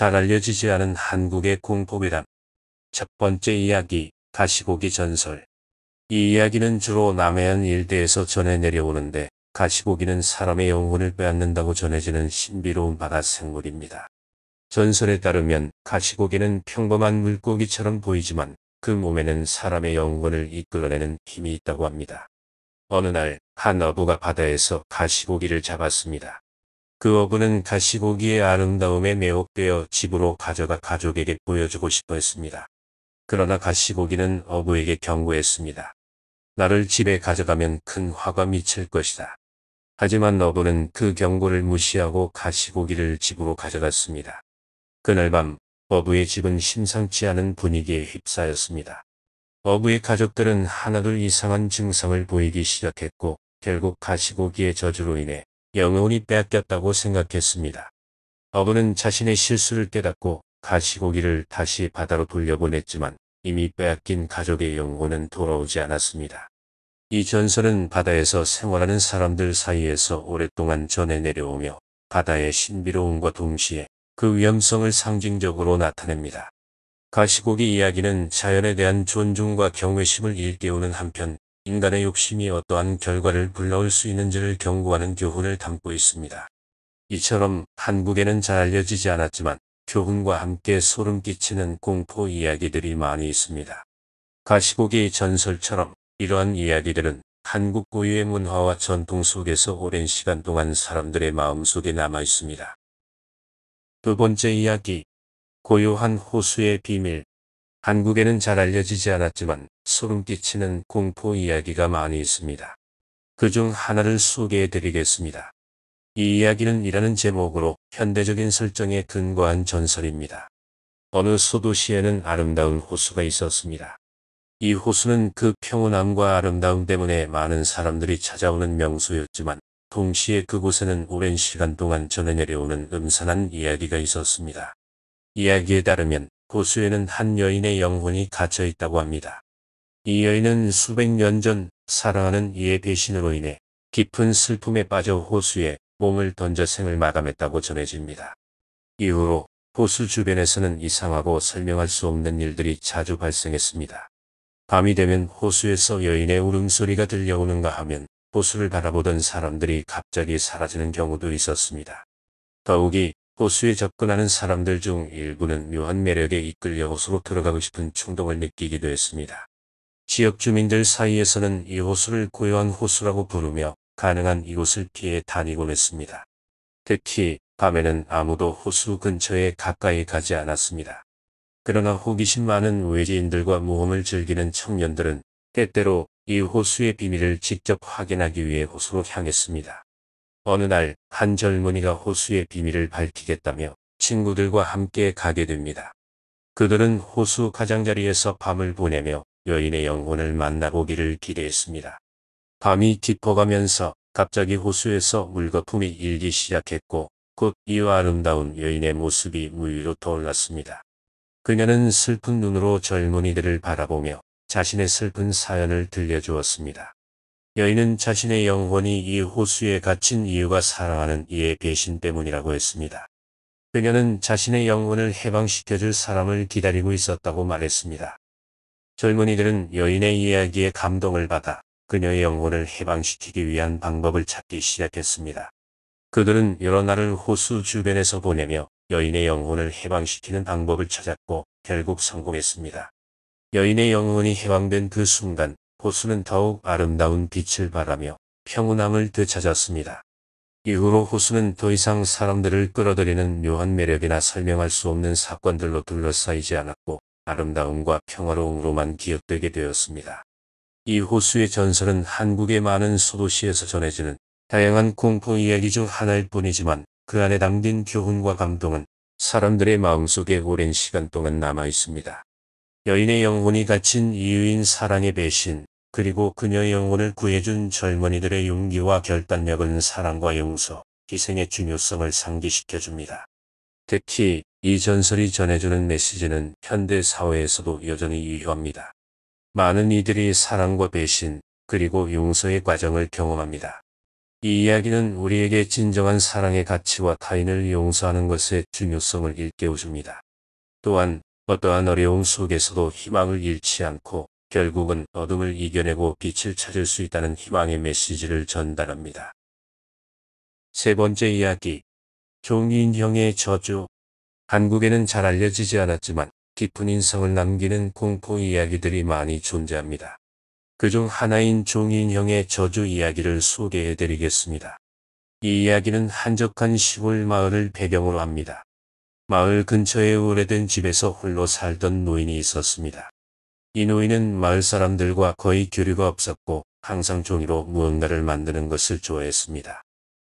잘 알려지지 않은 한국의 공포괴담. 첫 번째 이야기, 가시고기 전설. 이 이야기는 주로 남해안 일대에서 전해 내려오는데 가시고기는 사람의 영혼을 빼앗는다고 전해지는 신비로운 바다 생물입니다. 전설에 따르면 가시고기는 평범한 물고기처럼 보이지만 그 몸에는 사람의 영혼을 이끌어내는 힘이 있다고 합니다. 어느 날 한 어부가 바다에서 가시고기를 잡았습니다. 그 어부는 가시고기의 아름다움에 매혹되어 집으로 가져가 가족에게 보여주고 싶어 했습니다. 그러나 가시고기는 어부에게 경고했습니다. 나를 집에 가져가면 큰 화가 미칠 것이다. 하지만 어부는 그 경고를 무시하고 가시고기를 집으로 가져갔습니다. 그날 밤 어부의 집은 심상치 않은 분위기에 휩싸였습니다. 어부의 가족들은 하나둘 이상한 증상을 보이기 시작했고 결국 가시고기의 저주로 인해 영혼이 빼앗겼다고 생각했습니다. 어부는 자신의 실수를 깨닫고 가시고기를 다시 바다로 돌려보냈지만 이미 빼앗긴 가족의 영혼은 돌아오지 않았습니다. 이 전설은 바다에서 생활하는 사람들 사이에서 오랫동안 전해 내려오며 바다의 신비로움과 동시에 그 위험성을 상징적으로 나타냅니다. 가시고기 이야기는 자연에 대한 존중과 경외심을 일깨우는 한편 인간의 욕심이 어떠한 결과를 불러올 수 있는지를 경고하는 교훈을 담고 있습니다. 이처럼 한국에는 잘 알려지지 않았지만 교훈과 함께 소름 끼치는 공포 이야기들이 많이 있습니다. 가시고기 전설처럼 이러한 이야기들은 한국 고유의 문화와 전통 속에서 오랜 시간 동안 사람들의 마음속에 남아 있습니다. 두 번째 이야기, 고요한 호수의 비밀. 한국에는 잘 알려지지 않았지만 소름 끼치는 공포 이야기가 많이 있습니다. 그중 하나를 소개해 드리겠습니다. 이 이야기는 이라는 제목으로 현대적인 설정에 근거한 전설입니다. 어느 소도시에는 아름다운 호수가 있었습니다. 이 호수는 그 평온함과 아름다움 때문에 많은 사람들이 찾아오는 명소였지만 동시에 그곳에는 오랜 시간 동안 전해 내려오는 음산한 이야기가 있었습니다. 이야기에 따르면 호수에는 한 여인의 영혼이 갇혀 있다고 합니다. 이 여인은 수백 년 전 사랑하는 이의 배신으로 인해 깊은 슬픔에 빠져 호수에 몸을 던져 생을 마감했다고 전해집니다. 이후로 호수 주변에서는 이상하고 설명할 수 없는 일들이 자주 발생했습니다. 밤이 되면 호수에서 여인의 울음소리가 들려오는가 하면 호수를 바라보던 사람들이 갑자기 사라지는 경우도 있었습니다. 더욱이 호수에 접근하는 사람들 중 일부는 묘한 매력에 이끌려 호수로 들어가고 싶은 충동을 느끼기도 했습니다. 지역 주민들 사이에서는 이 호수를 고요한 호수라고 부르며 가능한 이곳을 피해 다니곤 했습니다. 특히 밤에는 아무도 호수 근처에 가까이 가지 않았습니다. 그러나 호기심 많은 외지인들과 모험을 즐기는 청년들은 때때로 이 호수의 비밀을 직접 확인하기 위해 호수로 향했습니다. 어느 날 한 젊은이가 호수의 비밀을 밝히겠다며 친구들과 함께 가게 됩니다. 그들은 호수 가장자리에서 밤을 보내며 여인의 영혼을 만나보기를 기대했습니다. 밤이 깊어가면서 갑자기 호수에서 물거품이 일기 시작했고 곧 이어 아름다운 여인의 모습이 물 위로 떠올랐습니다. 그녀는 슬픈 눈으로 젊은이들을 바라보며 자신의 슬픈 사연을 들려주었습니다. 여인은 자신의 영혼이 이 호수에 갇힌 이유가 사랑하는 이의 배신 때문이라고 했습니다. 그녀는 자신의 영혼을 해방시켜줄 사람을 기다리고 있었다고 말했습니다. 젊은이들은 여인의 이야기에 감동을 받아 그녀의 영혼을 해방시키기 위한 방법을 찾기 시작했습니다. 그들은 여러 날을 호수 주변에서 보내며 여인의 영혼을 해방시키는 방법을 찾았고 결국 성공했습니다. 여인의 영혼이 해방된 그 순간 호수는 더욱 아름다운 빛을 발하며 평온함을 되찾았습니다. 이후로 호수는 더 이상 사람들을 끌어들이는 묘한 매력이나 설명할 수 없는 사건들로 둘러싸이지 않았고 아름다움과 평화로움으로만 기억되게 되었습니다. 이 호수의 전설은 한국의 많은 소도시에서 전해지는 다양한 공포 이야기 중 하나일 뿐이지만 그 안에 담긴 교훈과 감동은 사람들의 마음속에 오랜 시간 동안 남아 있습니다. 여인의 영혼이 갇힌 이유인 사랑의 배신, 그리고 그녀의 영혼을 구해준 젊은이들의 용기와 결단력은 사랑과 용서, 희생의 중요성을 상기시켜줍니다. 특히 이 전설이 전해주는 메시지는 현대 사회에서도 여전히 유효합니다. 많은 이들이 사랑과 배신, 그리고 용서의 과정을 경험합니다. 이 이야기는 우리에게 진정한 사랑의 가치와 타인을 용서하는 것의 중요성을 일깨워줍니다. 또한 어떠한 어려움 속에서도 희망을 잃지 않고 결국은 어둠을 이겨내고 빛을 찾을 수 있다는 희망의 메시지를 전달합니다. 세 번째 이야기, 종이 인형의 저주. 한국에는 잘 알려지지 않았지만 깊은 인상을 남기는 공포 이야기들이 많이 존재합니다. 그중 하나인 종이 인형의 저주 이야기를 소개해드리겠습니다. 이 이야기는 한적한 시골 마을을 배경으로 합니다. 마을 근처의 오래된 집에서 홀로 살던 노인이 있었습니다. 이 노인은 마을 사람들과 거의 교류가 없었고 항상 종이로 무언가를 만드는 것을 좋아했습니다.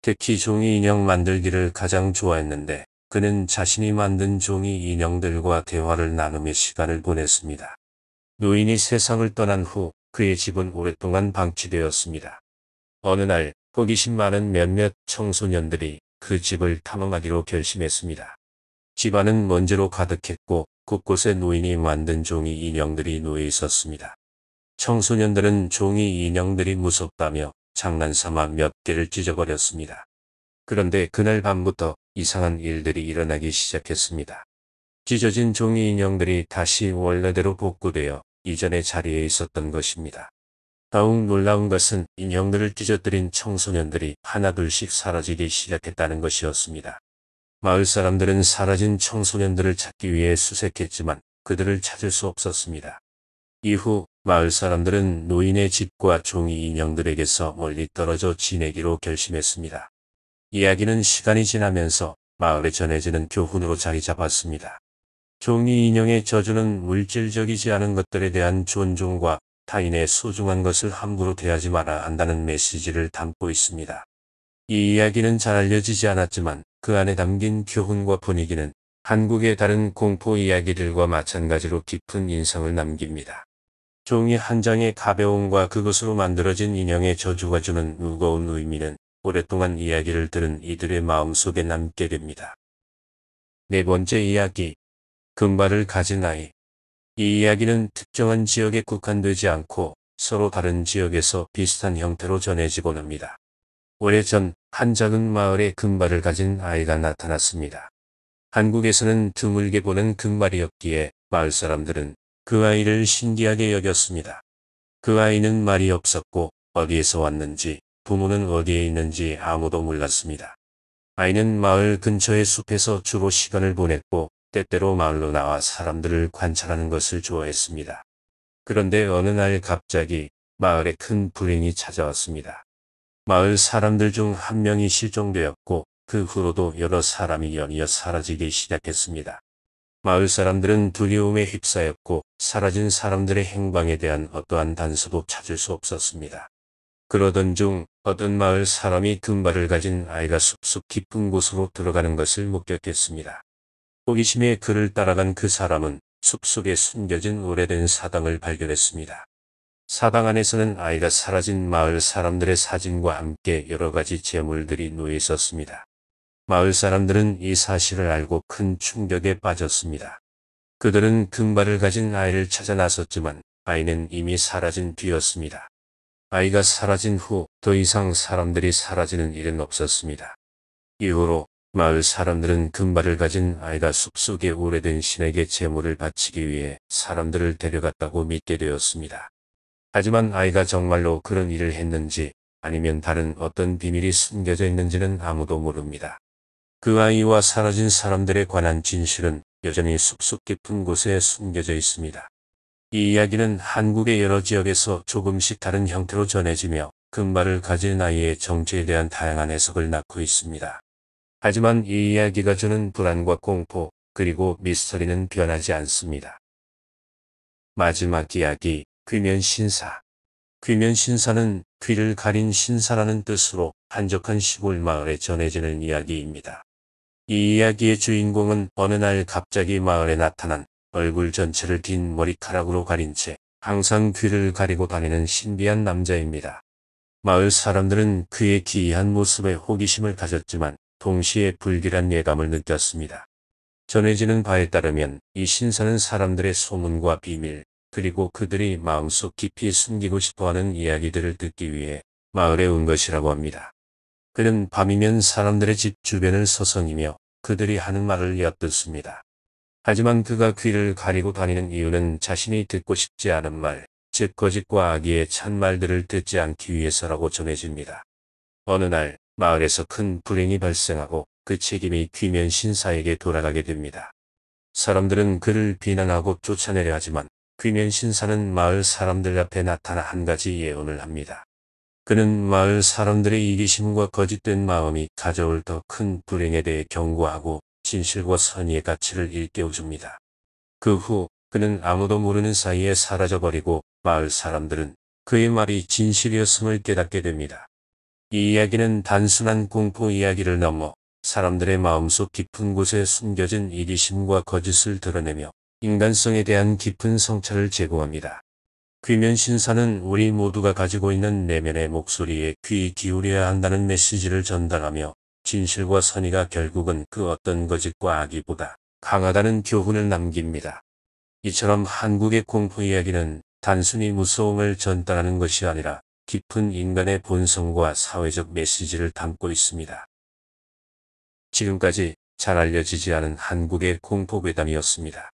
특히 종이 인형 만들기를 가장 좋아했는데 그는 자신이 만든 종이 인형들과 대화를 나누며 시간을 보냈습니다. 노인이 세상을 떠난 후 그의 집은 오랫동안 방치되었습니다. 어느 날 호기심 많은 몇몇 청소년들이 그 집을 탐험하기로 결심했습니다. 집안은 먼지로 가득했고 곳곳에 노인이 만든 종이 인형들이 놓여 있었습니다. 청소년들은 종이 인형들이 무섭다며 장난삼아 몇 개를 찢어버렸습니다. 그런데 그날 밤부터 이상한 일들이 일어나기 시작했습니다. 찢어진 종이 인형들이 다시 원래대로 복구되어 이전의 자리에 있었던 것입니다. 더욱 놀라운 것은 인형들을 찢어뜨린 청소년들이 하나둘씩 사라지기 시작했다는 것이었습니다. 마을 사람들은 사라진 청소년들을 찾기 위해 수색했지만 그들을 찾을 수 없었습니다. 이후 마을 사람들은 노인의 집과 종이 인형들에게서 멀리 떨어져 지내기로 결심했습니다. 이야기는 시간이 지나면서 마을에 전해지는 교훈으로 자리 잡았습니다. 종이 인형의 저주는 물질적이지 않은 것들에 대한 존중과 타인의 소중한 것을 함부로 대하지 말아야 한다는 메시지를 담고 있습니다. 이 이야기는 잘 알려지지 않았지만 그 안에 담긴 교훈과 분위기는 한국의 다른 공포 이야기들과 마찬가지로 깊은 인상을 남깁니다. 종이 한 장의 가벼움과 그것으로 만들어진 인형의 저주가 주는 무거운 의미는 오랫동안 이야기를 들은 이들의 마음속에 남게 됩니다. 네 번째 이야기, 금발을 가진 아이. 이 이야기는 특정한 지역에 국한되지 않고 서로 다른 지역에서 비슷한 형태로 전해지곤 합니다. 오래전 한 작은 마을에 금발을 가진 아이가 나타났습니다. 한국에서는 드물게 보는 금발이었기에 마을 사람들은 그 아이를 신기하게 여겼습니다. 그 아이는 말이 없었고 어디에서 왔는지 부모는 어디에 있는지 아무도 몰랐습니다. 아이는 마을 근처의 숲에서 주로 시간을 보냈고 때때로 마을로 나와 사람들을 관찰하는 것을 좋아했습니다. 그런데 어느 날 갑자기 마을에 큰 불행이 찾아왔습니다. 마을 사람들 중 한 명이 실종되었고 그 후로도 여러 사람이 연이어 사라지기 시작했습니다. 마을 사람들은 두려움에 휩싸였고 사라진 사람들의 행방에 대한 어떠한 단서도 찾을 수 없었습니다. 그러던 중 어떤 마을 사람이 금발을 가진 아이가 숲속 깊은 곳으로 들어가는 것을 목격했습니다. 호기심에 그를 따라간 그 사람은 숲속에 숨겨진 오래된 사당을 발견했습니다. 사당 안에서는 아이가 사라진 마을 사람들의 사진과 함께 여러 가지 재물들이 놓여 있었습니다. 마을 사람들은 이 사실을 알고 큰 충격에 빠졌습니다. 그들은 금발을 가진 아이를 찾아 나섰지만 아이는 이미 사라진 뒤였습니다. 아이가 사라진 후 더 이상 사람들이 사라지는 일은 없었습니다. 이후로 마을 사람들은 금발을 가진 아이가 숲속의 오래된 신에게 제물을 바치기 위해 사람들을 데려갔다고 믿게 되었습니다. 하지만 아이가 정말로 그런 일을 했는지 아니면 다른 어떤 비밀이 숨겨져 있는지는 아무도 모릅니다. 그 아이와 사라진 사람들에 관한 진실은 여전히 숲속 깊은 곳에 숨겨져 있습니다. 이 이야기는 한국의 여러 지역에서 조금씩 다른 형태로 전해지며 금발을 가진 아이의 정체에 대한 다양한 해석을 낳고 있습니다. 하지만 이 이야기가 주는 불안과 공포, 그리고 미스터리는 변하지 않습니다. 마지막 이야기, 귀면신사. 귀면신사는 귀를 가린 신사라는 뜻으로 한적한 시골 마을에 전해지는 이야기입니다. 이 이야기의 주인공은 어느 날 갑자기 마을에 나타난 얼굴 전체를 긴 머리카락으로 가린 채 항상 귀를 가리고 다니는 신비한 남자입니다. 마을 사람들은 그의 기이한 모습에 호기심을 가졌지만 동시에 불길한 예감을 느꼈습니다. 전해지는 바에 따르면 이 신사는 사람들의 소문과 비밀, 그리고 그들이 마음속 깊이 숨기고 싶어하는 이야기들을 듣기 위해 마을에 온 것이라고 합니다. 그는 밤이면 사람들의 집 주변을 서성이며 그들이 하는 말을 엿듣습니다. 하지만 그가 귀를 가리고 다니는 이유는 자신이 듣고 싶지 않은 말, 즉 거짓과 악의의 찬말들을 듣지 않기 위해서라고 전해집니다. 어느 날 마을에서 큰 불행이 발생하고 그 책임이 귀면 신사에게 돌아가게 됩니다. 사람들은 그를 비난하고 쫓아내려 하지만 귀면 신사는 마을 사람들 앞에 나타나 한 가지 예언을 합니다. 그는 마을 사람들의 이기심과 거짓된 마음이 가져올 더 큰 불행에 대해 경고하고 진실과 선의의 가치를 일깨워줍니다. 그 후 그는 아무도 모르는 사이에 사라져버리고 마을 사람들은 그의 말이 진실이었음을 깨닫게 됩니다. 이 이야기는 단순한 공포 이야기를 넘어 사람들의 마음속 깊은 곳에 숨겨진 이기심과 거짓을 드러내며 인간성에 대한 깊은 성찰을 제공합니다. 귀면 신사는 우리 모두가 가지고 있는 내면의 목소리에 귀 기울여야 한다는 메시지를 전달하며 진실과 선의가 결국은 그 어떤 거짓과 악의보다 강하다는 교훈을 남깁니다. 이처럼 한국의 공포 이야기는 단순히 무서움을 전달하는 것이 아니라 깊은 인간의 본성과 사회적 메시지를 담고 있습니다. 지금까지 잘 알려지지 않은 한국의 공포 괴담이었습니다.